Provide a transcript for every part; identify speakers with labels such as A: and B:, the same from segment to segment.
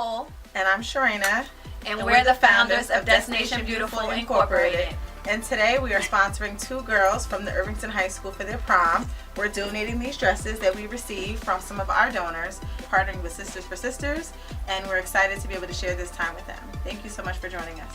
A: Nicole.
B: And I'm Sharina.
A: And we're the founders of Destination Beautiful Incorporated.
B: And today we are sponsoring 2 girls from the Irvington High School for their prom. We're donating these dresses that we received from some of our donors, partnering with Sisters for Sisters, and we're excited to be able to share this time with them. Thank you so much for joining us.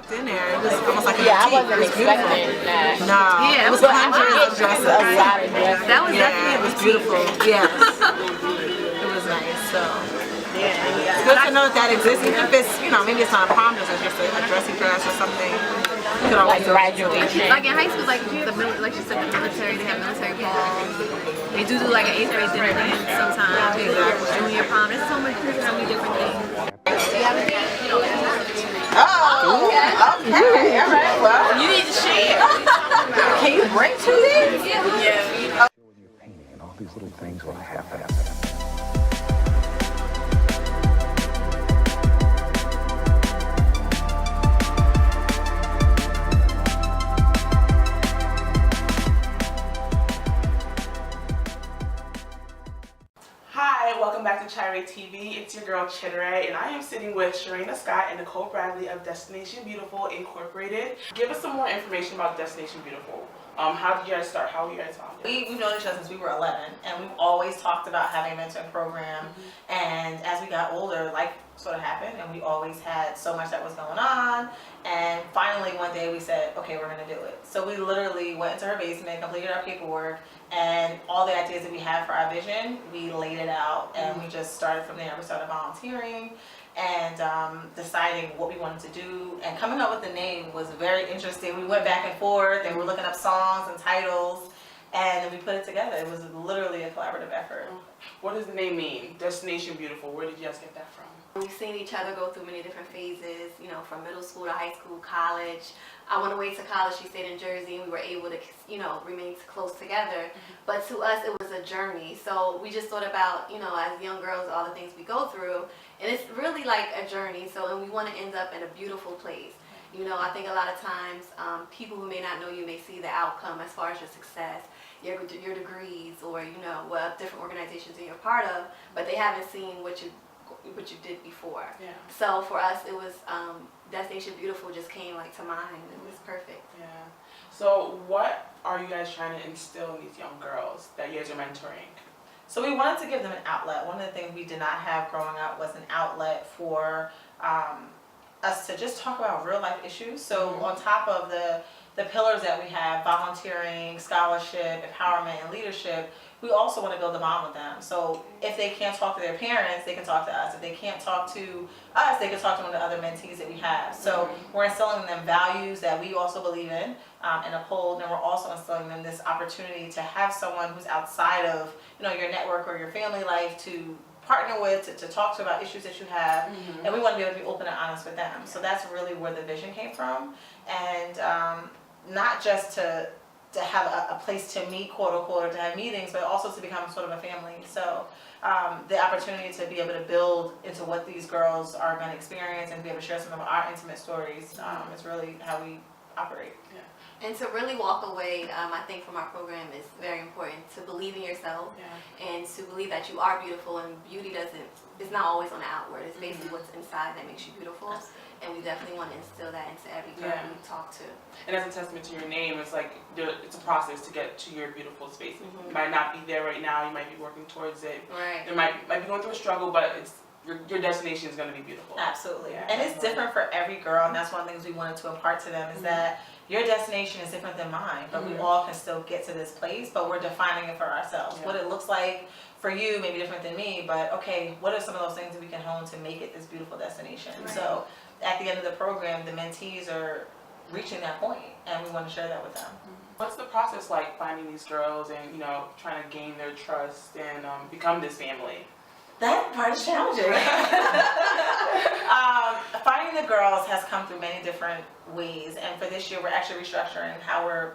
B: In there, it was almost like
C: I wasn't expecting that.
B: No,
A: Yeah,
B: it was hundreds of dresses.
C: A lot of dresses.
A: That was definitely
B: It was beautiful. Yes, it was nice. So it's good to know that exists, even if it's maybe it's not a prom dress, it's just a dressy dress or something. You could always
C: graduation.
A: Like in high school, like like you said, the military, they have military balls. They do like an 8th grade dinner dance sometimes. Junior prom. There's so many different things.
B: Oh, okay, all right, well.
A: You need to share.
B: Can you bring 2 things?
A: Yeah.
D: Painting and all these little things will happen.
E: Hi, welcome back to Chire TV. It's your girl Chidere, and I am sitting with Sharina Scott and Nicole Bradley of Destination Beautiful Incorporated. Give us some more information about Destination Beautiful. How did you guys start? How were you guys founded?
B: We've known each other since we were 11, and we've always talked about having a mentoring program. And as we got older, life sort of happened, and we always had so much that was going on. And finally, one day we said, okay, we're going to do it. So we literally went into her basement, completed our paperwork, and all the ideas that we had for our vision, we laid it out, and we just started from there. We started volunteering and deciding what we wanted to do, and coming up with the name was very interesting. We went back and forth, and we were looking up songs and titles, and then we put it together. It was literally a collaborative effort.
E: What does the name mean? Destination Beautiful. Where did you guys get that from?
F: We've seen each other go through many different phases, from middle school to high school, college. I went away to college, she stayed in Jersey, and we were able to, remain close together. But to us, it was a journey. So we just thought about, as young girls, all the things we go through. And it's really like a journey. And we want to end up in a beautiful place. I think a lot of times, people who may not know you may see the outcome as far as your success, your degrees, or, what different organizations you're part of, but they haven't seen what you did before.
E: Yeah.
F: So for us, it was Destination Beautiful just came to mind, and it was perfect.
E: Yeah. So what are you guys trying to instill in these young girls that you guys are mentoring?
B: So we wanted to give them an outlet. One of the things we did not have growing up was an outlet for us to just talk about real life issues. So on top of the pillars that we have, volunteering, scholarship, empowerment, and leadership, we also want to build a bond with them. So if they can't talk to their parents, they can talk to us. If they can't talk to us, they can talk to one of the other mentees that we have. So we're instilling in them values that we also believe in and uphold, and we're also instilling them this opportunity to have someone who's outside of your network or your family life to partner with, to talk to about issues that you have, and we want to be able to be open and honest with them. So that's really where the vision came from, and not just to have a place to meet, quote unquote, or to have meetings, but also to become sort of a family. So the opportunity to be able to build into what these girls are going to experience and be able to share some of our intimate stories is really how we operate.
E: Yeah.
F: And to really walk away, I think from our program is very important, to believe in yourself and to believe that you are beautiful, and beauty it's not always on the outward. It's basically what's inside that makes you beautiful.
B: Absolutely.
F: And we definitely want to instill that into every girl we talk to.
E: And as a testament to your name, it's it's a process to get to your beautiful space. You might not be there right now. You might be working towards it.
F: Right.
E: You might be going through a struggle, but your destination is going to be beautiful.
B: Absolutely.
E: Yeah.
B: And it's different for every girl, and that's one of the things we wanted to impart to them is that your destination is different than mine, but we all can still get to this place, but we're defining it for ourselves. What it looks like for you may be different than me, but okay, what are some of those things that we can hone to make it this beautiful destination?
E: Right.
B: So at the end of the program, the mentees are reaching that point, and we want to share that with them.
E: What's the process like finding these girls and trying to gain their trust and become this family?
B: That part is challenging. Finding the girls has come through many different ways, and for this year we're actually restructuring how we're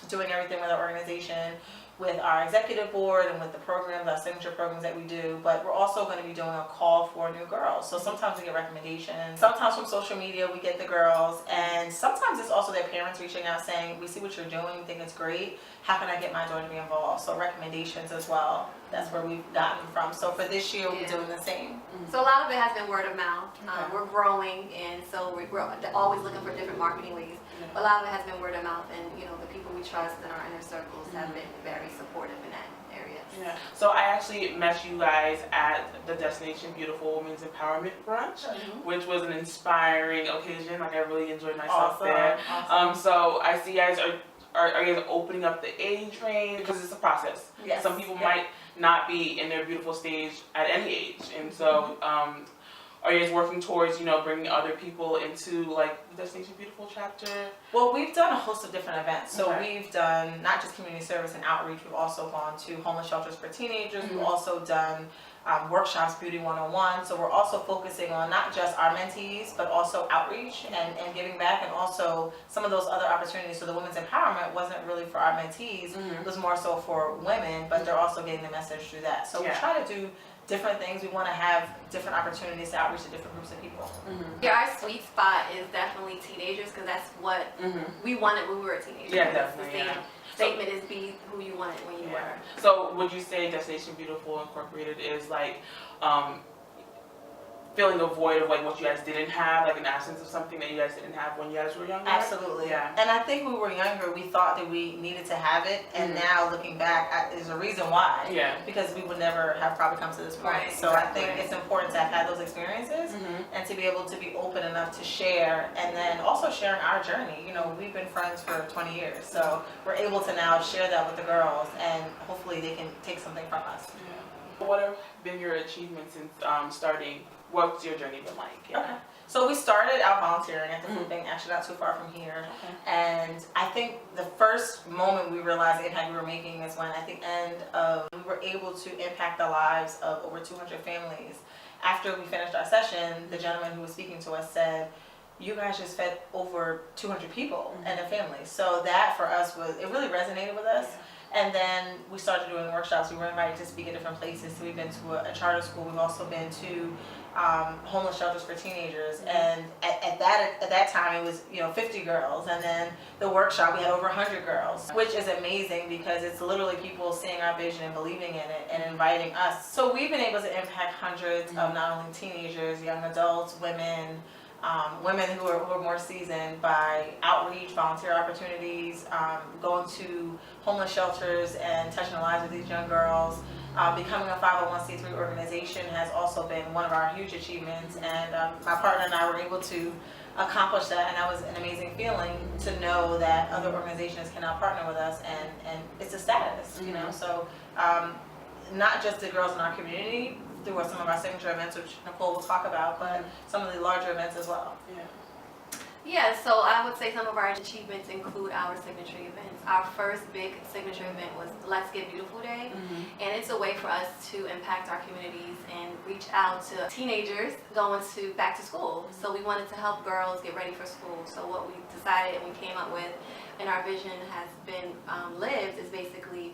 B: doing everything with our organization, with our executive board, and with the programs, our signature programs that we do. But we're also going to be doing a call for new girls. So sometimes we get recommendations. Sometimes from social media we get the girls, and sometimes it's also their parents reaching out saying, we see what you're doing, we think it's great. How can I get my daughter to be involved? So recommendations as well. That's where we've gotten from. So for this year we're doing the same.
F: So a lot of it has been word of mouth. We're growing, and so we're always looking for different marketing ways. A lot of it has been word of mouth, and the people we trust in our inner circles have been very supportive in that area.
E: Yeah. So I actually met you guys at the Destination Beautiful Women's Empowerment Brunch, which was an inspiring occasion. Like I really enjoyed myself there.
B: Awesome.
E: So I see you guys are you guys opening up the age range because it's a process.
B: Yes.
E: Some people might not be in their beautiful stage at any age, and so are you guys working towards bringing other people into like the Destination Beautiful chapter?
B: Well, we've done a host of different events. So we've done not just community service and outreach, we've also gone to homeless shelters for teenagers. We've also done workshops, Beauty 101. So we're also focusing on not just our mentees, but also outreach and giving back, and also some of those other opportunities. So the women's empowerment wasn't really for our mentees, it was more so for women, but they're also getting the message through that. So we try to do different things. We want to have different opportunities to outreach to different groups of people.
F: Yeah, our sweet spot is definitely teenagers, because that's what we wanted when we were teenagers.
E: Yeah, definitely.
F: The statement is be who you wanted when you were.
E: So would you say Destination Beautiful Incorporated is like filling a void of like what you guys didn't have, like an absence of something that you guys didn't have when you guys were younger?
B: Absolutely.
E: Yeah.
B: And I think when we were younger, we thought that we needed to have it, and now looking back, there's a reason why.
E: Yeah.
B: Because we would never have probably come to this point.
F: Right,
B: So
F: exactly.
B: I think it's important to have had those experiences and to be able to be open enough to share, and then also sharing our journey. We've been friends for 20 years, so we're able to now share that with the girls, and hopefully they can take something from us.
E: Yeah. What have been your achievements since starting? What's your journey been like? Yeah.
B: Okay. So we started out volunteering at the food bank, actually not too far from here. And I think the first moment we realized the impact we were making is when at the end of, we were able to impact the lives of over 200 families. After we finished our session, the gentleman who was speaking to us said, you guys just fed over 200 people and their families. So that for us it really resonated with us. And then we started doing workshops. We were invited to speak at different places. So we've been to a charter school. We've also been to homeless shelters for teenagers. And at that time it was 50 girls. And then the workshop we had over 100 girls, which is amazing because it's literally people seeing our vision and believing in it and inviting us. So we've been able to impact hundreds of not only teenagers, young adults, women who are more seasoned by outreach, volunteer opportunities, going to homeless shelters and touching the lives of these young girls. Becoming a 501c3 organization has also been one of our huge achievements, and my partner and I were able to accomplish that, and that was an amazing feeling to know that other organizations can now partner with us, and it's a status, So not just the girls in our community, through some of our signature events, which Nicole will talk about, but some of the larger events as well.
F: Yeah, so I would say some of our achievements include our signature events. Our first big signature event was Let's Get Beautiful Day, and it's a way for us to impact our communities and reach out to teenagers going to back to school. So we wanted to help girls get ready for school. So what we decided and we came up with, and our vision has been lived, is basically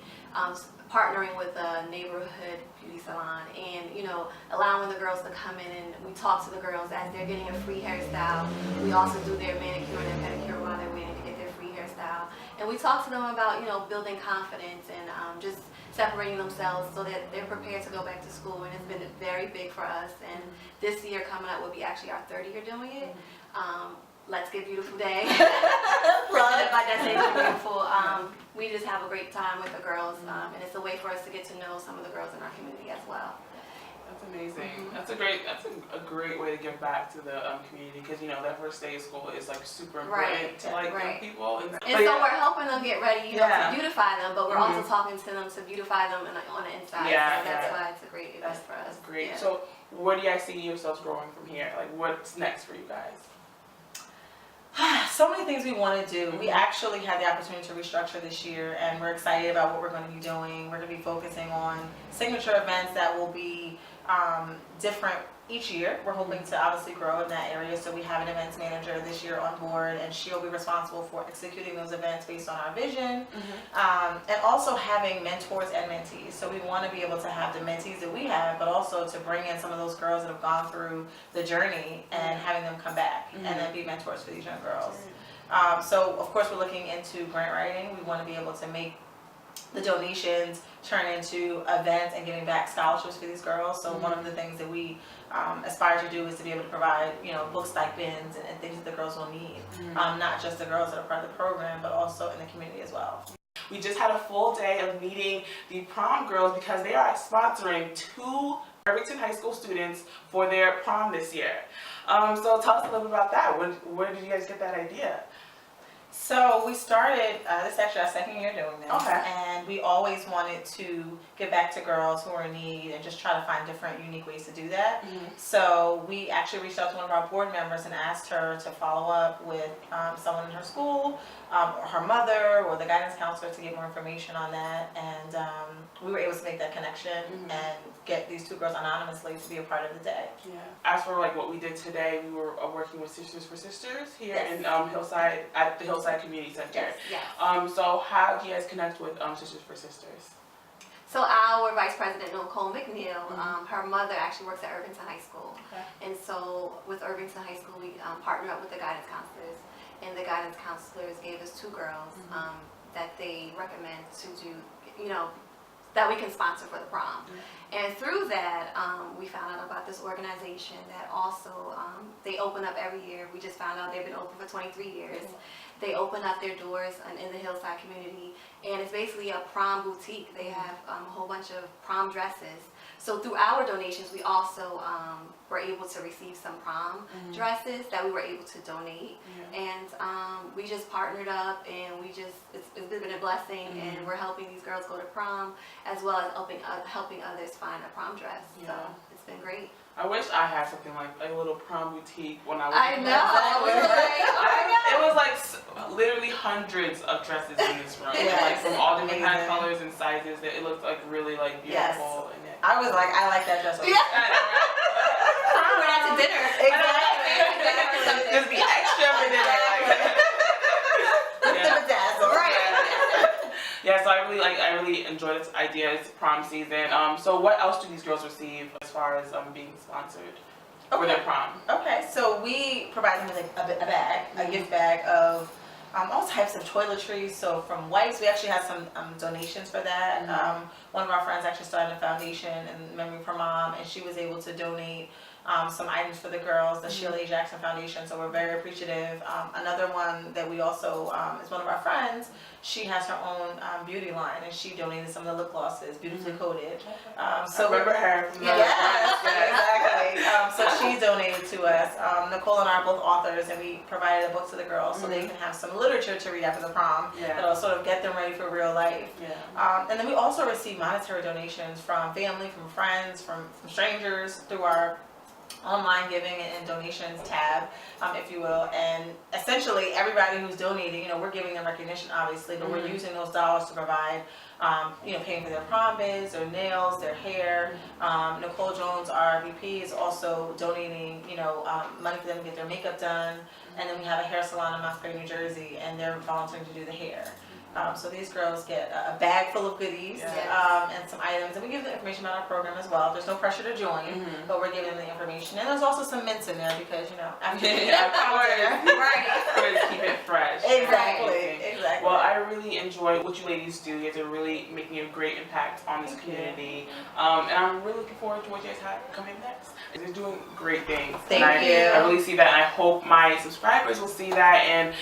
F: partnering with a neighborhood beauty salon and allowing the girls to come in, and we talk to the girls as they're getting a free hairstyle. We also do their manicure and their pedicure while they're waiting to get their free hairstyle, and we talk to them about building confidence and just separating themselves so that they're prepared to go back to school. And it's been very big for us, and this year coming up will be actually our third year doing it. Let's Get Beautiful Day, presented by Destination Beautiful. We just have a great time with the girls, and it's a way for us to get to know some of the girls in our community as well.
E: That's amazing. That's a great way to give back to the community, because that first day of school is like super important to young people. And
F: so we're helping them get ready, to beautify them, but we're also talking to them to beautify them on the inside.
E: Yeah,
F: so that's why it's a great event for us.
E: That's great.
F: Yeah.
E: So where do you guys see yourselves growing from here? Like what's next for you guys?
B: So many things we want to do. We actually had the opportunity to restructure this year, and we're excited about what we're going to be doing. We're going to be focusing on signature events that will be different each year. We're hoping to obviously grow in that area, so we have an events manager this year on board, and she'll be responsible for executing those events based on our vision, and also having mentors and mentees. So we want to be able to have the mentees that we have, but also to bring in some of those girls that have gone through the journey and having them come back and then be mentors for these young girls. So of course we're looking into grant writing. We want to be able to make the donations turn into events and giving back scholarships for these girls. So one of the things that we aspire to do is to be able to provide, book stipends and things that the girls will need. Not just the girls that are part of the program, but also in the community as well.
E: We just had a full day of meeting the prom girls because they are sponsoring 2 Irvington High School students for their prom this year. So tell us a little bit about that. Where did you guys get that idea?
B: So we started, this is actually our second year doing this,
E: Okay.
B: and we always wanted to give back to girls who are in need and just try to find different unique ways to do that. So we actually reached out to one of our board members and asked her to follow up with someone in her school, or her mother, or the guidance counselor to get more information on that, and we were able to make that connection and get these 2 girls anonymously to be a part of the day.
E: Yeah. As for what we did today, we were working with Sisters for Sisters here
F: Yes.
E: in Hillside at the Hillside Community Center.
F: Yes.
E: So how do you guys connect with Sisters for Sisters?
F: So our Vice President, Nicole McNeil, her mother actually works at Irvington High School.
B: Okay.
F: And so with Irvington High School, we partnered up with the guidance counselors. And the guidance counselors gave us 2 girls that they recommend to do, that we can sponsor for the prom. And through that, we found out about this organization that also, they open up every year. We just found out they've been open for 23 years. They open up their doors in the Hillside community, and it's basically a prom boutique. They have a whole bunch of prom dresses. So through our donations, we also were able to receive some prom dresses that we were able to donate. And we just partnered up, and it's been a blessing, and we're helping these girls go to prom, as well as helping others find a prom dress. So it's been great.
E: I wish I had something like a little prom boutique when I was.
F: I know. We were like, oh my God.
E: It was like literally hundreds of dresses in this room, like from all different kind of colors and sizes. It looked like really beautiful. And
B: I was like, I like that dress.
F: Yeah. Prom went out to dinner.
B: Exactly.
E: Just be extra for dinner. Yeah, so I really enjoy this idea. It's prom season. So what else do these girls receive as far as being sponsored for their prom? Okay,
B: so we provide them with a bag, a gift bag of all types of toiletries. So from wipes, we actually had some donations for that. One of our friends actually started a foundation in memory of her mom, and she was able to donate some items for the girls, the Sheila A. Jackson Foundation, so we're very appreciative. Another one that we also, is one of our friends, she has her own beauty line, and she donated some of the lip glosses, beautifully coated.
E: So remember her.
B: Yes, exactly. So she donated to us. Nicole and I are both authors, and we provided a book to the girls so they can have some literature to read after the prom that'll sort of get them ready for real life. And then we also receive monetary donations from family, from friends, from strangers through our online giving and donations tab, if you will, and essentially everybody who's donating, we're giving them recognition obviously, but we're using those dollars to provide, paying for their prom bids, their nails, their hair. Nicole Jones, our VP, is also donating, money for them to get their makeup done, and then we have a hair salon in Montclair, New Jersey, and they're volunteering to do the hair. So these girls get a bag full of goodies and some items, and we give them information about our program as well. There's no pressure to join, but we're giving them the information. And there's also some mints in there because, after
E: Right. Keep it fresh.
B: Exactly.
E: Well, I really enjoy what you ladies do. You guys are really making a great impact on this community. And I'm really looking forward to what you guys have coming next. You're doing great things.
B: Thank you.
E: I really see that, and I hope my subscribers will see that and,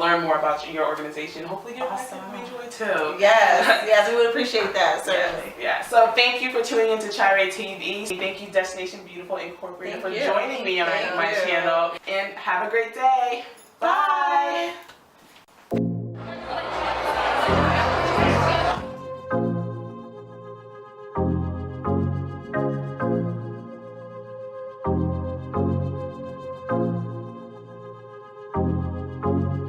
E: learn more about your organization. Hopefully get back to enjoy too.
B: Yes, we would appreciate that, certainly.
E: Yeah. So thank you for tuning into Chire TV. Thank you, Destination Beautiful Incorporated, for joining me on my channel. And have a great day. Bye.
D: Thank you.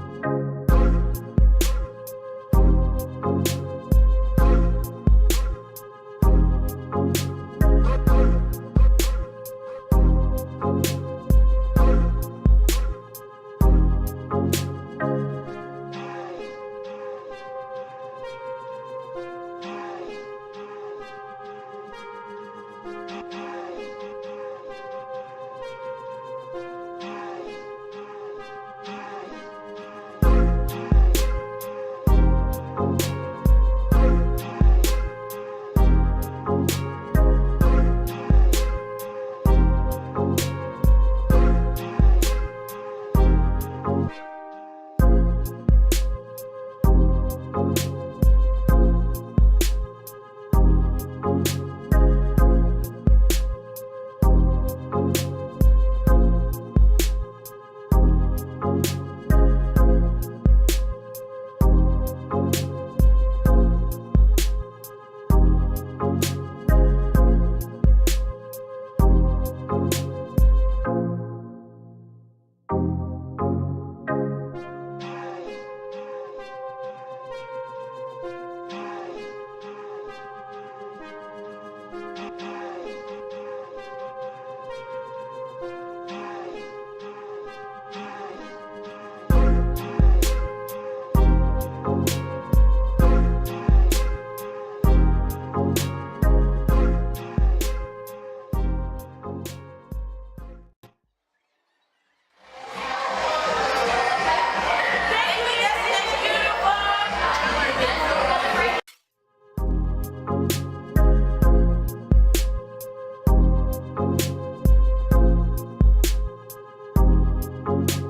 B: you.